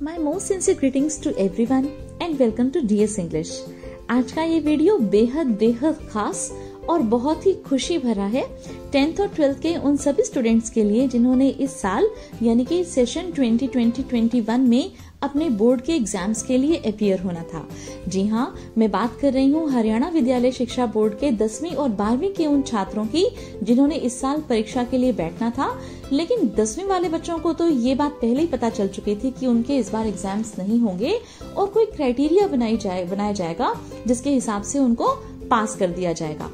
My most sincere greetings to everyone and welcome to DS English. आज का ये video बेहद खास और बहुत ही खुशी भरा है 10th और 12th के उन सभी स्टूडेंट्स के लिए जिन्होंने इस साल यानी कि सेशन 2020-21 में अपने बोर्ड के एग्जाम्स के लिए अपीयर होना था। जी हाँ, मैं बात कर रही हूँ हरियाणा विद्यालय शिक्षा बोर्ड के 10वीं और 12वीं के उन छात्रों की जिन्होंने इस साल परीक्षा के लिए बैठना था, लेकिन 10वीं वाले बच्चों को तो ये बात पहले ही पता चल चुकी थी कि उनके इस बार एग्जाम्स नहीं होंगे और कोई क्राइटेरिया बनाया जाएगा जिसके हिसाब से उनको पास कर दिया जाएगा।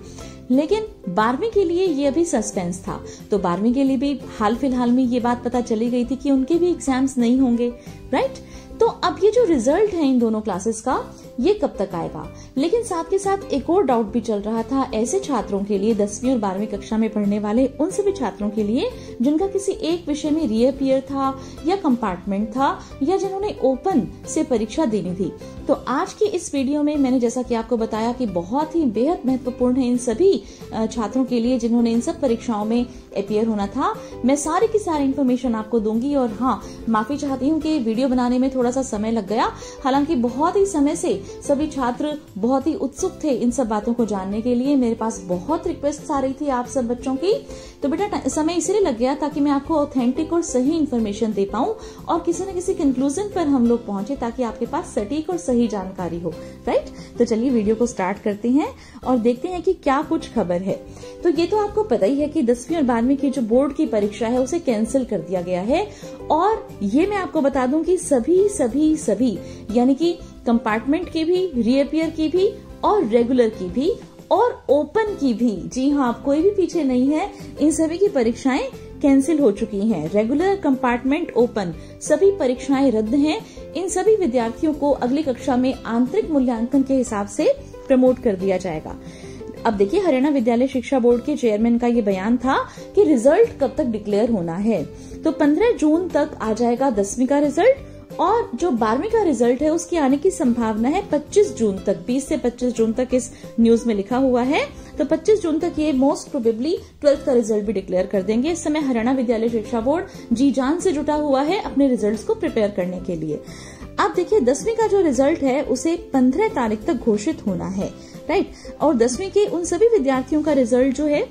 लेकिन 12वीं के लिए ये अभी सस्पेंस था, तो 12वीं के लिए भी हाल फिलहाल में ये बात पता चली गई थी कि उनके भी एग्जाम्स नहीं होंगे, राइट। तो अब ये जो रिजल्ट है इन दोनों क्लासेस का ये कब तक आएगा। लेकिन साथ के साथ एक और डाउट भी चल रहा था ऐसे छात्रों के लिए 10वीं और 12वीं कक्षा में पढ़ने वाले उन सभी छात्रों के लिए जिनका किसी एक विषय में रीअपीयर था या कंपार्टमेंट था या जिन्होंने ओपन से परीक्षा देनी थी। तो आज की इस वीडियो में मैंने जैसा कि आपको बताया कि बहुत ही बेहद महत्वपूर्ण है इन सभी छात्रों के लिए जिन्होंने इन सब परीक्षाओं में अपीयर होना था। मैं सारी की सारी इन्फॉर्मेशन आपको दूंगी और हाँ, माफी चाहती हूँ कि वीडियो बनाने में थोड़ा सा समय लग गया। हालांकि बहुत ही समय से सभी छात्र बहुत ही उत्सुक थे इन सब बातों को जानने के लिए। मेरे पास बहुत रिक्वेस्ट आ रही थी आप सब बच्चों की, तो बेटा समय इसलिए लग गया ताकि मैं आपको ऑथेंटिक और सही इन्फॉर्मेशन दे पाऊं और किसी न किसी कंक्लूजन पर हम लोग पहुंचे ताकि आपके पास सटीक और सही जानकारी हो, राइट। तो चलिए वीडियो को स्टार्ट करते हैं और देखते हैं कि क्या कुछ खबर है। तो ये तो आपको पता ही है कि 10वीं और 12वीं की जो बोर्ड की परीक्षा है उसे कैंसिल कर दिया गया है। और ये मैं आपको बता दूं कि सभी यानी कि कंपार्टमेंट की भी, रीअपीयर की भी और रेगुलर की भी और ओपन की भी, जी हाँ, कोई भी पीछे नहीं है, इन सभी की परीक्षाएं कैंसिल हो चुकी हैं। रेगुलर, कंपार्टमेंट, ओपन सभी परीक्षाएं रद्द हैं। इन सभी विद्यार्थियों को अगली कक्षा में आंतरिक मूल्यांकन के हिसाब से प्रमोट कर दिया जाएगा। अब देखिए, हरियाणा विद्यालय शिक्षा बोर्ड के चेयरमैन का ये बयान था कि रिजल्ट कब तक डिक्लेयर होना है। तो 15 जून तक आ जाएगा 10वीं का रिजल्ट और जो 12वीं का रिजल्ट है उसकी आने की संभावना है 25 जून तक। 20 से 25 जून तक इस न्यूज में लिखा हुआ है। तो 25 जून तक ये मोस्ट प्रोबेबली 12th का रिजल्ट भी डिक्लेयर कर देंगे। इस समय हरियाणा विद्यालय शिक्षा बोर्ड जी जान से जुटा हुआ है अपने रिजल्ट्स को प्रिपेयर करने के लिए। अब देखिए, 10वीं का जो रिजल्ट है उसे 15 तारीख तक घोषित होना है, राइट। और 10वीं के उन सभी विद्यार्थियों का रिजल्ट जो है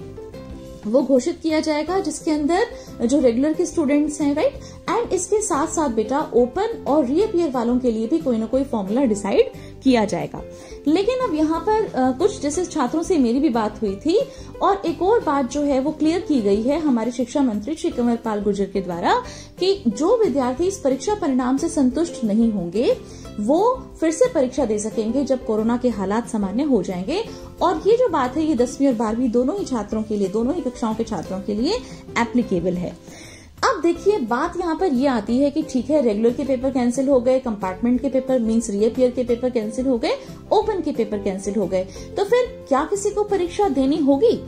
वो घोषित किया जाएगा जिसके अंदर जो रेगुलर के स्टूडेंट्स हैं, राइट। एंड इसके साथ साथ बेटा ओपन और रीअपीयर वालों के लिए भी कोई ना कोई फॉर्मूला डिसाइड किया जाएगा। लेकिन अब यहाँ पर कुछ जैसे छात्रों से मेरी भी बात हुई थी और एक और बात जो है वो क्लियर की गई है हमारे शिक्षा मंत्री श्री कंवर पाल गुर्जर के द्वारा कि जो विद्यार्थी इस परीक्षा परिणाम से संतुष्ट नहीं होंगे वो फिर से परीक्षा दे सकेंगे जब कोरोना के हालात सामान्य हो जाएंगे। और ये जो बात है ये 10वीं और 12वीं दोनों ही छात्रों के लिए, दोनों ही कक्षाओं के छात्रों के लिए एप्लीकेबल है। अब देखिए, बात यहाँ पर ये आती है कि ठीक है, रेगुलर के पेपर कैंसिल हो गए, कंपार्टमेंट के पेपर मींस रीअपीयर के पेपर कैंसिल हो गए, ओपन के पेपर कैंसिल हो गए, तो फिर क्या किसी को परीक्षा देनी होगी?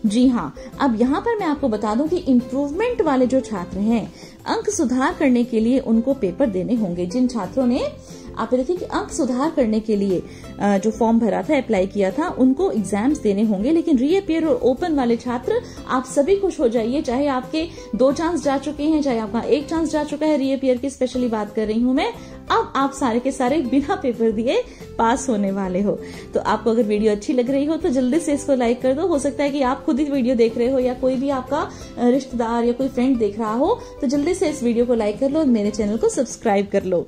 जी हाँ, अब यहाँ पर मैं आपको बता दूं कि इम्प्रूवमेंट वाले जो छात्र हैं, अंक सुधार करने के लिए उनको पेपर देने होंगे। जिन छात्रों ने, आप देखिए कि अंक सुधार करने के लिए जो फॉर्म भरा था, अप्लाई किया था, उनको एग्जाम्स देने होंगे। लेकिन रीअपीयर और ओपन वाले छात्र, आप सभी खुश हो जाइए, चाहे आपके 2 चांस जा चुके हैं, चाहे आपका 1 चांस जा चुका है, रीअपीयर की स्पेशली बात कर रही हूँ मैं। अब आप सारे के सारे बिना पेपर दिए पास होने वाले हो। तो आपको अगर वीडियो अच्छी लग रही हो तो जल्दी से इसको लाइक कर दो। हो सकता है कि आप खुद ही वीडियो देख रहे हो या कोई भी आपका रिश्तेदार या कोई फ्रेंड देख रहा हो, तो जल्दी से इस वीडियो को लाइक कर लो और मेरे चैनल को सब्सक्राइब कर लो।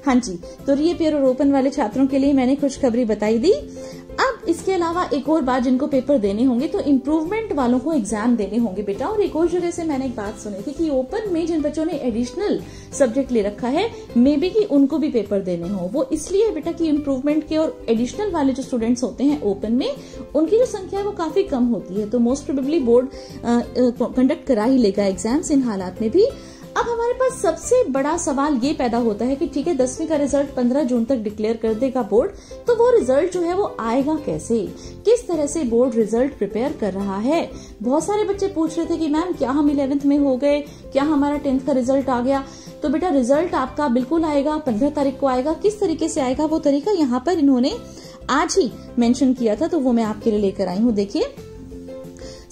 हाँ जी, तो रीअपीयर और ओपन वाले छात्रों के लिए मैंने खुशखबरी बताई दी। अब इसके अलावा एक और बात, जिनको पेपर देने होंगे तो इम्प्रूवमेंट वालों को एग्जाम देने होंगे बेटा। और एक और जगह से मैंने एक बात सुनी थी कि ओपन में जिन बच्चों ने एडिशनल सब्जेक्ट ले रखा है, मे बी कि उनको भी पेपर देने हो। वो इसलिए बेटा कि इम्प्रूवमेंट के और एडिशनल वाले जो स्टूडेंट्स होते हैं ओपन में, उनकी जो संख्या है वो काफी कम होती है। तो मोस्ट प्रोबेबली बोर्ड कंडक्ट करा ही लेगा एग्जाम्स इन हालात में भी। अब हमारे पास सबसे बड़ा सवाल ये पैदा होता है कि ठीक है, 10वीं का रिजल्ट 15 जून तक डिक्लेयर कर देगा बोर्ड, तो वो रिजल्ट जो है वो आएगा कैसे? किस तरह से बोर्ड रिजल्ट प्रिपेयर कर रहा है? बहुत सारे बच्चे पूछ रहे थे कि मैम क्या हम 11th में हो गए, क्या हमारा 10th का रिजल्ट आ गया? तो बेटा रिजल्ट आपका बिल्कुल आएगा, 15 तारीख को आएगा। किस तरीके से आएगा वो तरीका यहाँ पर इन्होंने आज ही मेंशन किया था, तो वो मैं आपके लिए लेकर आई हूँ। देखिए,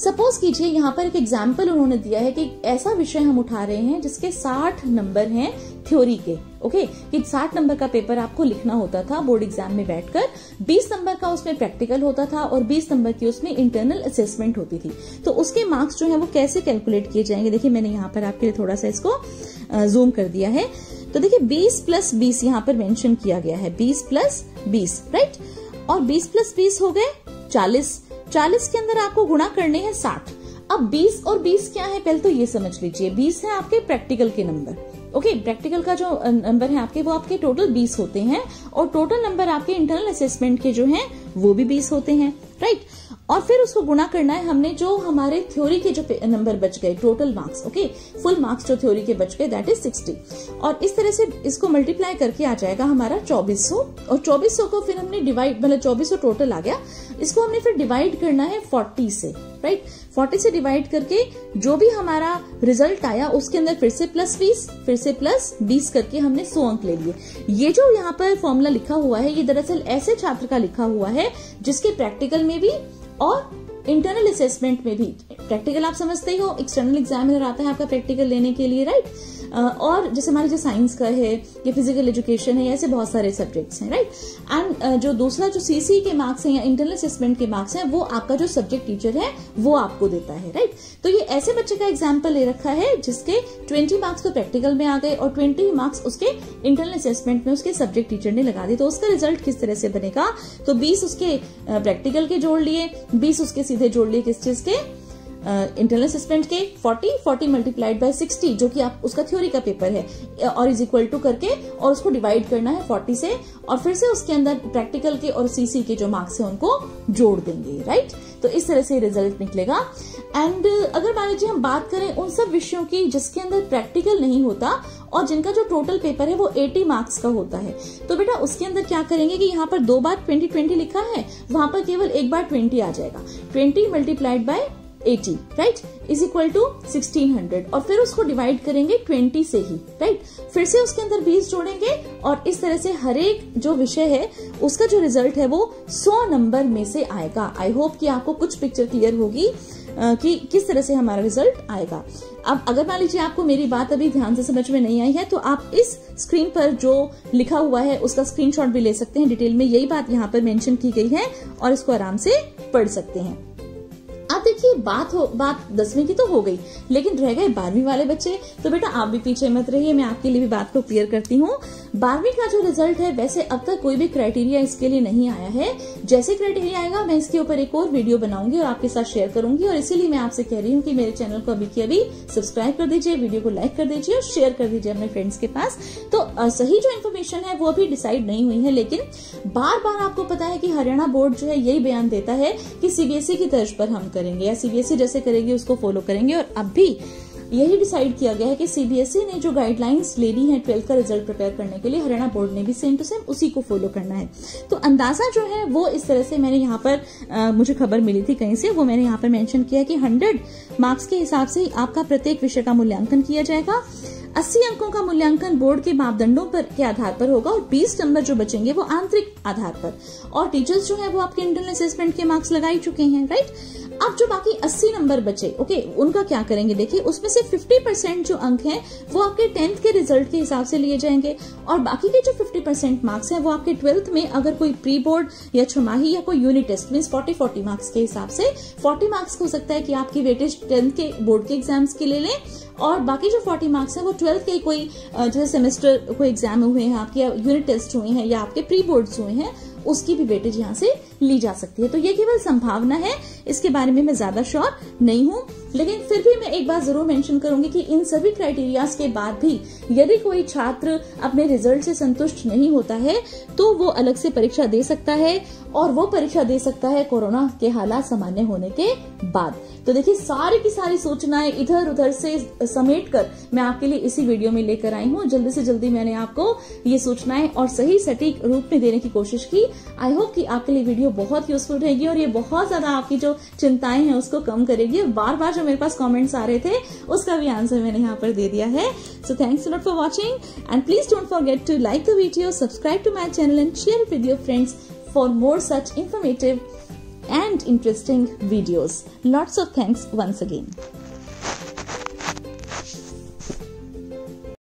सपोज कीजिए यहाँ पर एक एग्जाम्पल उन्होंने दिया है कि ऐसा विषय हम उठा रहे हैं जिसके 60 नंबर हैं थ्योरी के, ओके, कि 60 नंबर का पेपर आपको लिखना होता था बोर्ड एग्जाम में बैठकर, 20 नंबर का उसमें प्रैक्टिकल होता था और 20 नंबर की उसमें इंटरनल असेसमेंट होती थी। तो उसके मार्क्स जो है वो कैसे कैलकुलेट किए जाएंगे, देखिए मैंने यहाँ पर आपके लिए थोड़ा सा इसको जूम कर दिया है। तो देखिए 20 + 20 यहाँ पर मेंशन किया गया है, 20 + 20, राइट, और 20 + 20 हो गए 40, 40 के अंदर आपको गुणा करने हैं 60। अब 20 और 20 क्या है पहले तो ये समझ लीजिए, 20 है आपके प्रैक्टिकल के नंबर, ओके, प्रैक्टिकल का जो नंबर है आपके वो आपके टोटल 20 होते हैं, और टोटल नंबर आपके इंटरनल असेसमेंट के जो हैं वो भी 20 होते हैं, राइट। और फिर उसको गुणा करना है हमने जो हमारे थ्योरी के जो नंबर बच गए, total marks, okay, full marks जो थ्योरी के बच गए, दैट इज 60, और इस तरह से इसको मल्टीप्लाई करके आ जाएगा हमारा 2400, और 2400 को फिर हमने डिवाइड, मतलब 2400 टोटल आ गया, इसको हमने फिर डिवाइड करना है 40 से, राइट, 40 से डिवाइड करके जो भी हमारा रिजल्ट आया उसके अंदर फिर से +20, फिर से +20 करके हमने 100 अंक ले लिए। ये जो यहाँ पर फॉर्मूला लिखा हुआ है ये दरअसल ऐसे छात्र का लिखा हुआ है जिसके प्रैक्टिकल में भी और इंटरनल असेसमेंट में भी, प्रैक्टिकल आप समझते ही हो, एक्सटर्नल एग्जामिनर आता है आपका प्रैक्टिकल लेने के लिए, राइट, और जैसे हमारे जो साइंस का है या फिजिकल एजुकेशन है, ऐसे बहुत सारे सब्जेक्ट्स हैं, राइट। एंड जो दूसरा जो सीसी के मार्क्स हैं या इंटरनल असेसमेंट के मार्क्स हैं वो आपका जो सब्जेक्ट टीचर है वो आपको देता है, राइट। तो ये ऐसे बच्चे का एग्जाम्पल ले रखा है जिसके 20 मार्क्स तो प्रैक्टिकल में आ गए और 20 मार्क्स उसके इंटरनल असेसमेंट में उसके सब्जेक्ट टीचर ने लगा दिए। तो उसका रिजल्ट किस तरह से बनेगा, तो 20 उसके प्रैक्टिकल के जोड़ लिए, 20 उसके सीधे जोड़ लिए किस चीज के, इंटरनल असेसमेंट के, 40 मल्टीप्लाइड बाय 60 जो कि आप उसका थ्योरी का पेपर है, और इज इक्वल टू करके और उसको डिवाइड करना है 40 से, और फिर से उसके अंदर प्रैक्टिकल के और सीसी के जो मार्क्स है उनको जोड़ देंगे, राइट। तो इस तरह से रिजल्ट निकलेगा। एंड अगर मान लीजिए हम बात करें उन सब विषयों की जिसके अंदर प्रैक्टिकल नहीं होता और जिनका जो टोटल पेपर है वो 80 मार्क्स का होता है, तो बेटा उसके अंदर क्या करेंगे कि यहाँ पर 2 बार 20 लिखा है, वहां पर केवल 1 बार 20 आ जाएगा, 20 multiplied by 80, right, is equal to 1600, और फिर उसको डिवाइड करेंगे 20 से ही, राइट, फिर से उसके अंदर 20 जोड़ेंगे, और इस तरह से हर एक जो विषय है उसका जो रिजल्ट है वो 100 नंबर में से आएगा। आई होप कि आपको कुछ पिक्चर क्लियर होगी कि किस तरह से हमारा रिजल्ट आएगा। अब अगर मान लीजिए आपको मेरी बात अभी ध्यान से समझ में नहीं आई है तो आप इस स्क्रीन पर जो लिखा हुआ है उसका स्क्रीनशॉट भी ले सकते हैं, डिटेल में यही बात यहाँ पर मेंशन की गई है और इसको आराम से पढ़ सकते हैं। अब देखिए बात 10वीं की तो हो गई, लेकिन रह गए 12वीं वाले बच्चे। तो बेटा आप भी पीछे मत रहिए, मैं आपके लिए भी बात को क्लियर करती हूँ। 12वीं का जो रिजल्ट है वैसे अब तक कोई भी क्राइटेरिया इसके लिए नहीं आया है, जैसे क्राइटेरिया आएगा मैं इसके ऊपर एक और वीडियो बनाऊंगी और आपके साथ शेयर करूंगी, और इसीलिए मैं आपसे कह रही हूँ कि मेरे चैनल को अभी की अभी सब्सक्राइब कर दीजिए, वीडियो को लाइक कर दीजिए और शेयर कर दीजिए अपने फ्रेंड्स के पास। तो सही जो इन्फॉर्मेशन है वो अभी डिसाइड नहीं हुई है, लेकिन बार बार आपको पता है कि हरियाणा बोर्ड जो है यही बयान देता है कि सीबीएसई की तर्ज पर हम करेंगे या सीबीएसई जैसे करेगी उसको फॉलो करेंगे, और अब भी यही डिसाइड किया गया है कि सीबीएसई ने जो गाइडलाइंस ले ली है 12th का रिजल्ट प्रिपेयर करने के लिए, हरियाणा बोर्ड ने भी सेम टू सेम उसी को फॉलो करना है। तो अंदाजा जो है वो इस तरह से मैंने यहाँ पर मुझे खबर मिली थी कहीं से, वो मैंने यहाँ पर मेंशन किया कि 100 मार्क्स के हिसाब से आपका प्रत्येक विषय का मूल्यांकन किया जाएगा। 80 अंकों का मूल्यांकन बोर्ड के मापदंडों पर के आधार पर होगा और 20 नंबर जो बचेंगे वो आंतरिक आधार पर, और टीचर्स जो है वो आपके इंटरनल असेसमेंट के मार्क्स लगा ही चुके हैं, राइट। अब जो बाकी 80 नंबर बचे, ओके, उनका क्या करेंगे, देखिए उसमें से 50% जो अंक हैं वो आपके 10th के रिजल्ट के हिसाब से लिए जाएंगे, और बाकी के जो 50% मार्क्स हैं वो आपके 12th में अगर कोई प्री बोर्ड या छमाही या कोई यूनिट टेस्ट मींस 40 मार्क्स के हिसाब से 40 मार्क्स हो सकता है कि आपकी वेटेज 10th के बोर्ड के एग्जाम्स के ले लें, और बाकी जो 40 मार्क्स हैं वो 12th के कोई जैसे सेमेस्टर कोई एग्जाम हुए हैं आपके, यूनिट टेस्ट हुए हैं या आपके प्री बोर्ड्स हुए हैं, उसकी भी वेटेज यहाँ से ली जा सकती है। तो ये केवल संभावना है, इसके बारे में मैं ज्यादा श्योर नहीं हूँ, लेकिन फिर भी मैं एक बात जरूर मेंशन करूंगी कि इन सभी क्राइटेरियाज के बाद भी यदि कोई छात्र अपने रिजल्ट से संतुष्ट नहीं होता है तो वो अलग से परीक्षा दे सकता है, और वो परीक्षा दे सकता है कोरोना के हालात सामान्य होने के बाद। तो देखिए सारी की सारी सूचनाएं इधर उधर से समेटकर मैं आपके लिए इसी वीडियो में लेकर आई हूँ। जल्दी से जल्दी मैंने आपको ये सूचनाएं और सही सटीक रूप में देने की कोशिश की। आई होप कि आपके लिए वीडियो बहुत यूजफुल रहेगी और ये बहुत ज्यादा आपकी जो चिंताएं हैं उसको कम करेगी। बार बार जो मेरे पास कमेंट्स आ रहे थे उसका भी आंसर मैंने यहाँ पर दे दिया है। So thanks a lot for watching and please don't forget to like the video, subscribe to my channel and share with your friends for more such informative and interesting videos. Lots of thanks once again.